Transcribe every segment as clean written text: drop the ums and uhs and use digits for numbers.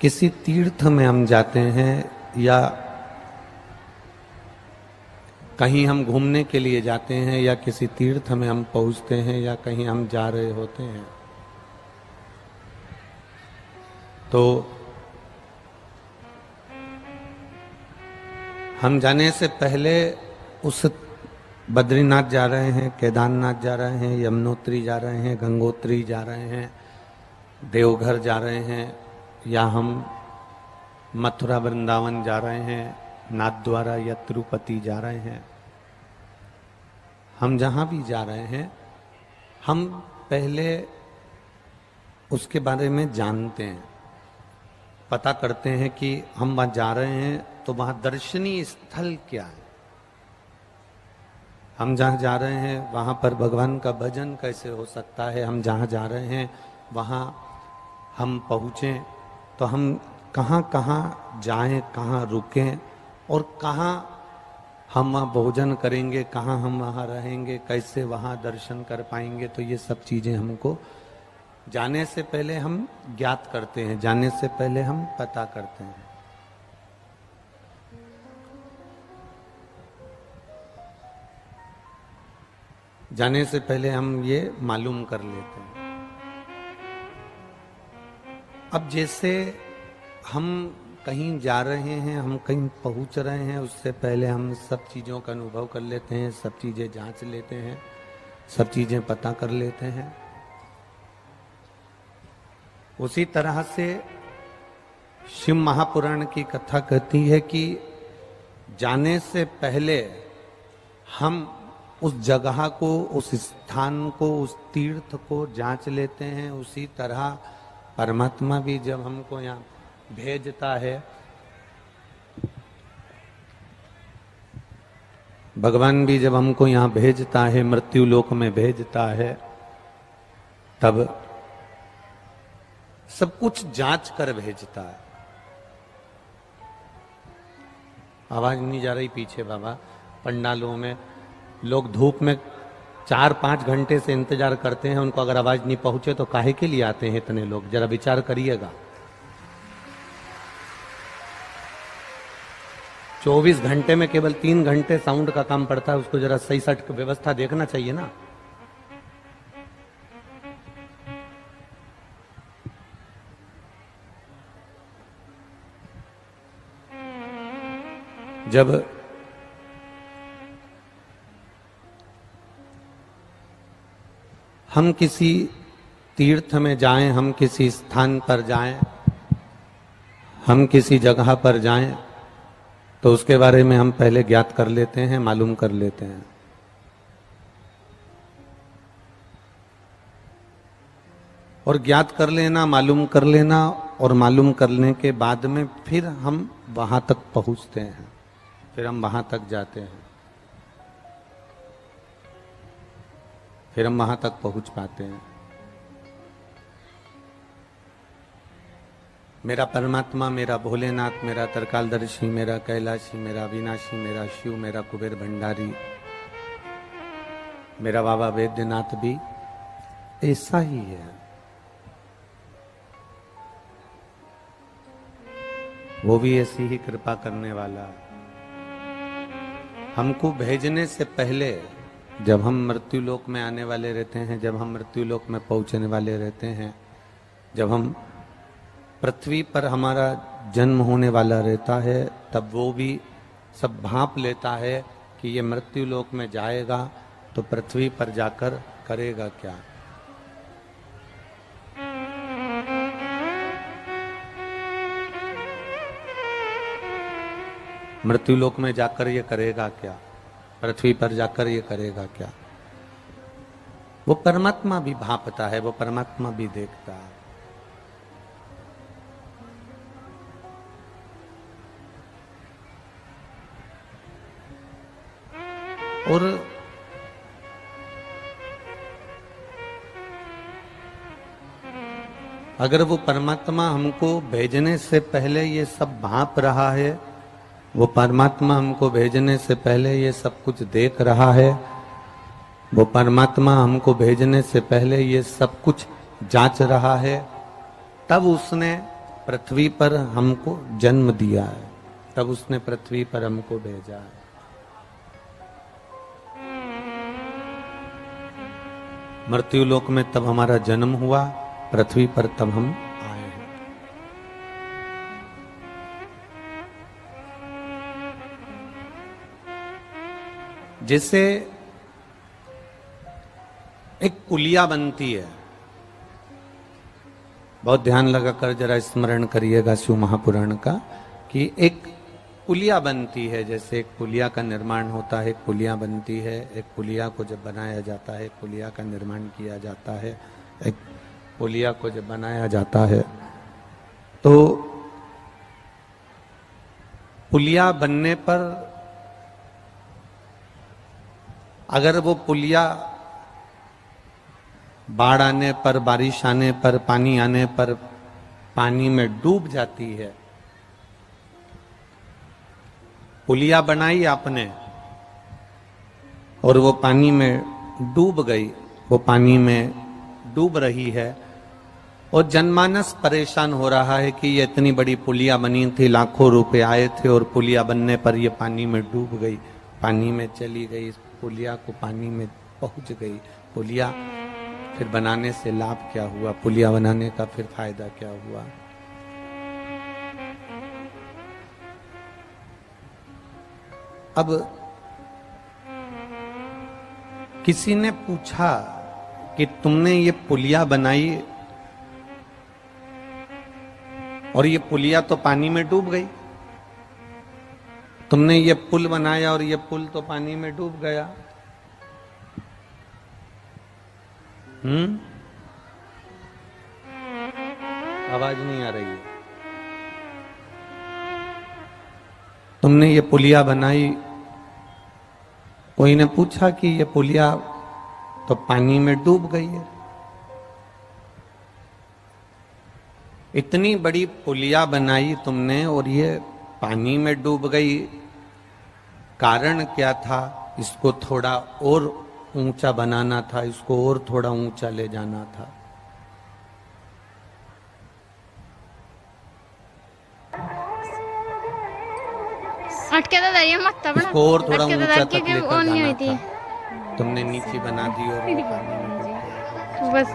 किसी तीर्थ में हम जाते हैं या कहीं हम घूमने के लिए जाते हैं या किसी तीर्थ में हम पहुंचते हैं या कहीं हम जा रहे होते हैं, तो हम जाने से पहले उस बद्रीनाथ जा रहे हैं, केदारनाथ जा रहे हैं, यमुनोत्री जा रहे हैं, गंगोत्री जा रहे हैं, देवघर जा रहे हैं, या हम मथुरा वृंदावन जा रहे हैं, नाथद्वारा या तिरुपति जा रहे हैं, हम जहाँ भी जा रहे हैं हम पहले उसके बारे में जानते हैं, पता करते हैं कि हम वहाँ जा रहे हैं तो वहाँ दर्शनीय स्थल क्या है, हम जहाँ जा रहे हैं वहाँ पर भगवान का भजन कैसे हो सकता है, हम जहाँ जा रहे हैं वहाँ हम पहुँचें तो हम कहाँ कहाँ जाएं, कहाँ रुकें और कहाँ हम वहाँ भोजन करेंगे, कहाँ हम वहाँ रहेंगे, कैसे वहाँ दर्शन कर पाएंगे। तो ये सब चीज़ें हमको जाने से पहले हम ज्ञात करते हैं, जाने से पहले हम पता करते हैं। जाने से पहले हम ये मालूम कर लेते हैं। अब जैसे हम कहीं जा रहे हैं, हम कहीं पहुंच रहे हैं, उससे पहले हम सब चीज़ों का अनुभव कर लेते हैं, सब चीज़ें जांच लेते हैं, सब चीज़ें पता कर लेते हैं। उसी तरह से शिव महापुराण की कथा कहती है कि जाने से पहले हम उस जगह को, उस स्थान को, उस तीर्थ को जांच लेते हैं। उसी तरह परमात्मा भी जब हमको यहाँ भेजता है, भगवान भी जब हमको यहाँ भेजता है, मृत्यु लोक में भेजता है, तब सब कुछ जांच कर भेजता है। आवाज नहीं जा रही पीछे बाबा। पंडालों में लोग धूप में 4-5 घंटे से इंतजार करते हैं, उनको अगर आवाज नहीं पहुंचे तो काहे के लिए आते हैं इतने लोग, जरा विचार करिएगा। 24 घंटे में केवल 3 घंटे साउंड का काम पड़ता है, उसको जरा सही सट व्यवस्था देखना चाहिए ना। जब हम किसी तीर्थ में जाएं, हम किसी स्थान पर जाएं, हम किसी जगह पर जाएं, तो उसके बारे में हम पहले ज्ञात कर लेते हैं, मालूम कर लेते हैं। और ज्ञात कर लेना, मालूम कर लेना और मालूम करने के बाद में फिर हम वहां तक पहुंचते हैं, फिर हम वहां तक जाते हैं, फिर हम वहां तक पहुंच पाते हैं। मेरा परमात्मा, मेरा भोलेनाथ, मेरा तरकालदर्शी, मेरा कैलाशी, मेरा अविनाशी, मेरा शिव, मेरा कुबेर भंडारी, मेरा बाबा वैद्यनाथ भी ऐसा ही है। वो भी ऐसी ही कृपा करने वाला। हमको भेजने से पहले, जब हम मृत्यु लोक में आने वाले रहते हैं, जब हम मृत्यु लोक में पहुंचने वाले रहते हैं, जब हम पृथ्वी पर हमारा जन्म होने वाला रहता है, तब वो भी सब भांप लेता है कि ये मृत्यु लोक में जाएगा तो पृथ्वी पर जाकर करेगा क्या। मृत्यु लोक में जाकर ये करेगा क्या, पृथ्वी पर जाकर ये करेगा क्या। वो परमात्मा भी भांपता है, वो परमात्मा भी देखता है। और अगर वो परमात्मा हमको भेजने से पहले ये सब भांप रहा है, वो परमात्मा हमको भेजने से पहले ये सब कुछ देख रहा है, वो परमात्मा हमको भेजने से पहले ये सब कुछ जांच रहा है, तब उसने पृथ्वी पर हमको जन्म दिया है, तब उसने पृथ्वी पर हमको भेजा है। मृत्युलोक में तब हमारा जन्म हुआ, पृथ्वी पर तब हम आए हैं। जैसे एक पुलिया बनती है, बहुत ध्यान लगाकर जरा स्मरण करिएगा शिव महापुराण का, कि एक पुलिया बनती है। जैसे एक पुलिया का निर्माण होता है, एक पुलिया बनती है। एक पुलिया को जब बनाया जाता है, एक पुलिया का निर्माण किया जाता है, एक पुलिया को जब बनाया जाता है, तो पुलिया बनने पर अगर वो पुलिया बाढ़ आने पर, बारिश आने पर, पानी आने पर पानी में डूब जाती है, पुलिया बनाई आपने और वो पानी में डूब गई, वो पानी में डूब रही है, और जनमानस परेशान हो रहा है कि ये इतनी बड़ी पुलिया बनी थी, लाखों रुपए आए थे, और पुलिया बनने पर ये पानी में डूब गई, पानी में चली गई। इस पुलिया को पानी में पहुंच गई पुलिया, फिर बनाने से लाभ क्या हुआ? पुलिया बनाने का फिर फायदा क्या हुआ? अब किसी ने पूछा कि तुमने ये पुलिया बनाई और ये पुलिया तो पानी में डूब गई, तुमने ये पुल बनाया और ये पुल तो पानी में डूब गया। आवाज नहीं आ रही है। तुमने ये पुलिया बनाई, कोई ने पूछा कि ये पुलिया तो पानी में डूब गई है। इतनी बड़ी पुलिया बनाई तुमने और ये पानी में डूब गई, कारण क्या था? इसको थोड़ा और ऊंचा बनाना था, इसको और थोड़ा ऊंचा ले जाना था। अटके तो दरिया मत बना, इसको और थोड़ा ऊंचा तक लेकर जाना थी। था। तुमने नीचे बना दी और वो बस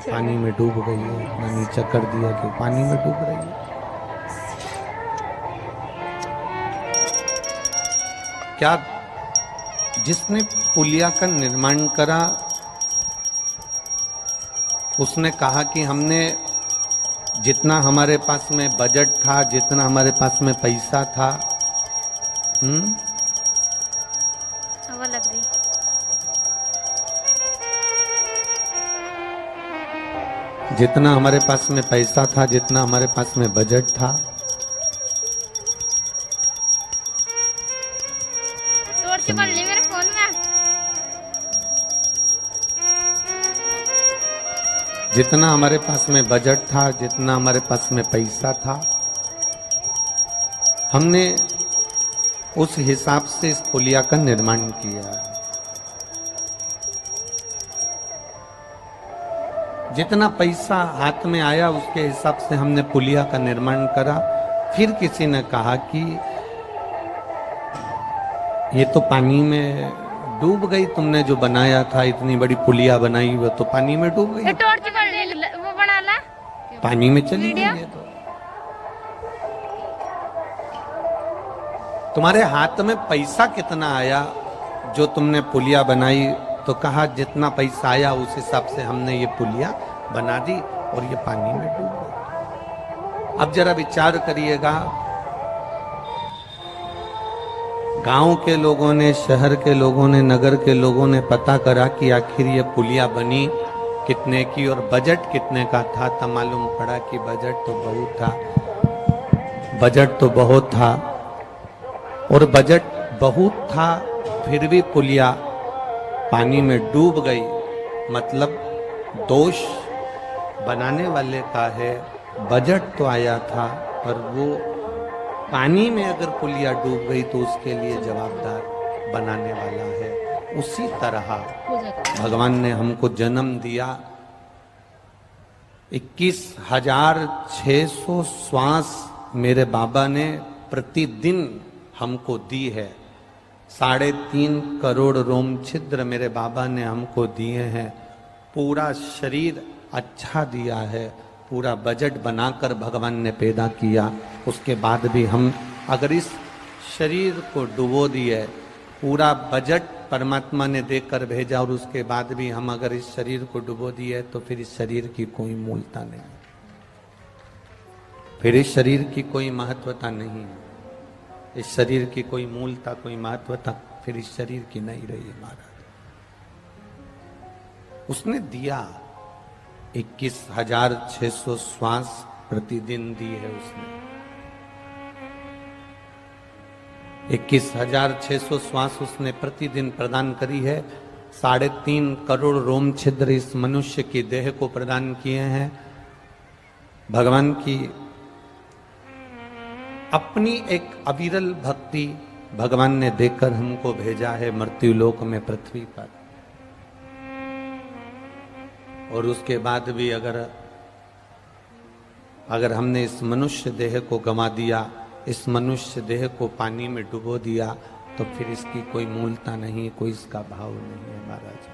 पानी में डूब गई है, इतना नीचा कर दिया कि पानी में डूब रही है। क्या जिसने पुलिया का निर्माण करा उसने कहा कि हमने जितना हमारे पास में बजट था, जितना हमारे पास में पैसा था, हवा लग गई। जितना हमारे पास में पैसा था, जितना हमारे पास में बजट था, टॉर्च बन ली मेरे फोन में। जितना हमारे पास में बजट था, जितना हमारे पास में पैसा था, हमने उस हिसाब से इस पुलिया का निर्माण किया है। जितना पैसा हाथ में आया उसके हिसाब से हमने पुलिया का निर्माण करा। फिर किसी ने कहा कि ये तो पानी में डूब गई, तुमने जो बनाया था, इतनी बड़ी पुलिया बनाई वो तो पानी में डूब गई, टॉर्च बन ली, वो बना ला, पानी में चली गई। ये तो तुम्हारे हाथ में पैसा कितना आया जो तुमने पुलिया बनाई? तो कहा जितना पैसा आया उस हिसाब से हमने ये पुलिया बना दी और ये पानी में डूब गई। अब जरा विचार करिएगा, गांव के लोगों ने, शहर के लोगों ने, नगर के लोगों ने पता करा कि आखिर ये पुलिया बनी कितने की और बजट कितने का था। तब मालूम पड़ा कि बजट तो बहुत था, बजट तो बहुत था, और बजट बहुत था फिर भी पुलिया पानी में डूब गई। मतलब दोष बनाने वाले का है, बजट तो आया था पर वो पानी में अगर पुलिया डूब गई तो उसके लिए जवाबदार बनाने वाला है। उसी तरह भगवान ने हमको जन्म दिया 21,600 श्वास मेरे बाबा ने प्रतिदिन हमको दी है। 3.5 करोड़ रोम छिद्र मेरे बाबा ने हमको दिए हैं। पूरा शरीर अच्छा दिया है। पूरा बजट बनाकर भगवान ने पैदा किया। उसके बाद भी हम अगर इस शरीर को डुबो दिए, पूरा बजट परमात्मा ने देकर भेजा और उसके बाद भी हम अगर इस शरीर को डुबो दिए तो फिर इस शरीर की कोई मूलता नहीं, फिर इस शरीर की कोई महत्वता नहीं, इस शरीर की कोई मूलता, कोई महत्वता फिर इस शरीर की नहीं रही महाराज। उसने दिया 21,600 श्वास प्रतिदिन दी है उसने। 21,600 श्वास उसने प्रतिदिन प्रदान करी है। 3.5 करोड़ रोम छिद्र इस मनुष्य की देह को प्रदान किए हैं। भगवान की अपनी एक अविरल भक्ति भगवान ने देकर हमको भेजा है मृत्यु लोक में, पृथ्वी पर। और उसके बाद भी अगर हमने इस मनुष्य देह को गंवा दिया, इस मनुष्य देह को पानी में डुबो दिया, तो फिर इसकी कोई मूलता नहीं, कोई इसका भाव नहीं है महाराज।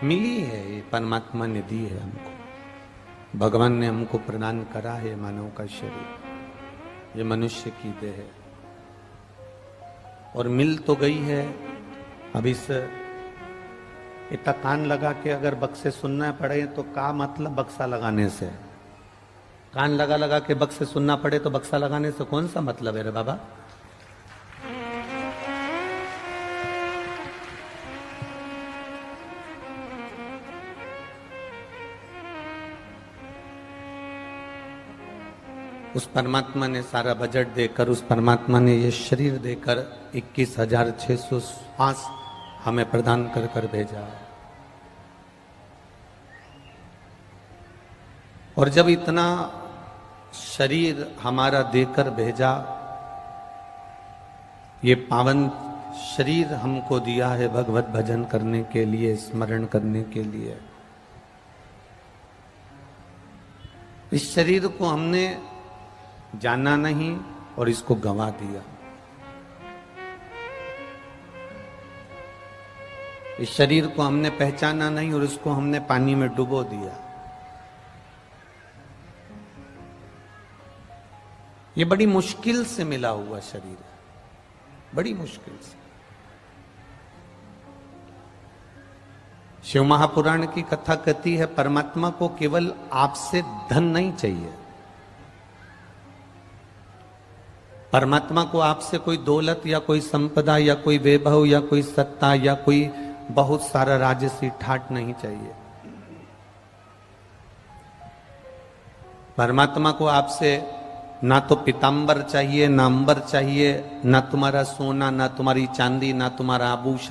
मिली है, ये परमात्मा ने दी है हमको, भगवान ने हमको प्रदान करा है मानव का शरीर, ये मनुष्य की देह है। और मिल तो गई है। अब इस इतना कान लगा के अगर बक्से सुनना पड़े तो क्या मतलब बक्सा लगाने से? कान लगा लगा के बक्से सुनना पड़े तो बक्सा लगाने से कौन सा मतलब है रे बाबा? उस परमात्मा ने सारा बजट देकर, उस परमात्मा ने ये शरीर देकर 21,600 श्वास हमें प्रदान कर कर भेजा है। और जब इतना शरीर हमारा देकर भेजा, ये पावन शरीर हमको दिया है भगवत भजन करने के लिए, स्मरण करने के लिए। इस शरीर को हमने जाना नहीं और इसको गंवा दिया। इस शरीर को हमने पहचाना नहीं और इसको हमने पानी में डुबो दिया। ये बड़ी मुश्किल से मिला हुआ शरीर है, बड़ी मुश्किल से। शिव महापुराण की कथा कहती है, परमात्मा को केवल आपसे धन नहीं चाहिए, परमात्मा को आपसे कोई दौलत या कोई संपदा या कोई वैभव या कोई सत्ता या कोई बहुत सारा राजसी ठाट नहीं चाहिए। परमात्मा को आपसे ना तो पीतांबर चाहिए, ना अंबर चाहिए, ना तुम्हारा सोना, ना तुम्हारी चांदी, ना तुम्हारा आभूषण।